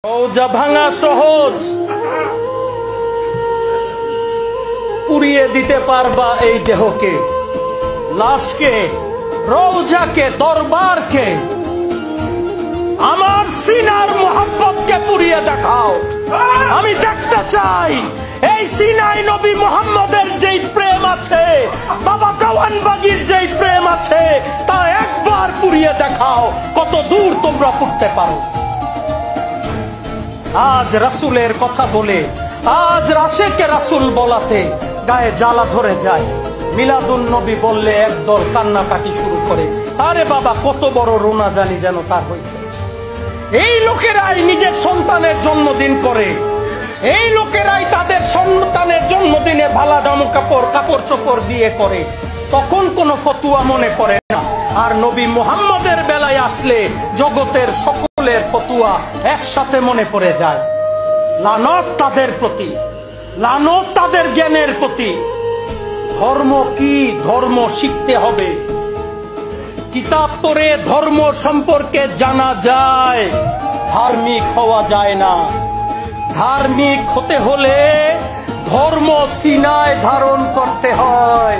রওজা ভাঙা সহজ, পুড়িয়ে দিতে পারবা এই দেহকে, লাশকে, রওজাকে, দরবারকে, আমার সিনার মোহাব্বতকে পুড়িয়ে দেখাও। আমি দেখতে চাই এই সিনাই নবী মুহাম্মদের যেই প্রেম আছে, বাবা দেওয়ানবাগীর যেই প্রেম আছে, তা একবার পুড়িয়ে দেখাও কত দূর তোমরা পুড়তে পারো। আজ রাসূলের কথা বলে, আজ আশিকে রাসূল বলাতে গায়ে জ্বালা ধরে যায়। মিলাদুন নবী বললে একদল কান্নাকাটি শুরু করে। আরে বাবা, কত বড় রোনা জানি যেন তার হয়েছে। এই লোকেরাই নিজের সন্তানের জন্মদিন করে, এই লোকেরাই তাদের সন্তানের জন্মদিনে ভালা জামা কাপড় চোপড় দিয়ে করে, তখন কোন ফতুয়া মনে করে না। আর নবী মুহাম্মদের বেলায় আসলে জগতের সকলের ফতুয়া একসাথে মনে পড়ে যায়। লানত তাদের প্রতি, লানত তাদের জ্ঞানের প্রতি। ধর্ম কি? ধর্ম শিখতে হবে। কিতাব পড়ে ধর্ম সম্পর্কে জানা যায়, ধার্মিক হওয়া যায় না। ধার্মিক হতে হলে ধর্ম সিনায় ধারণ করতে হয়।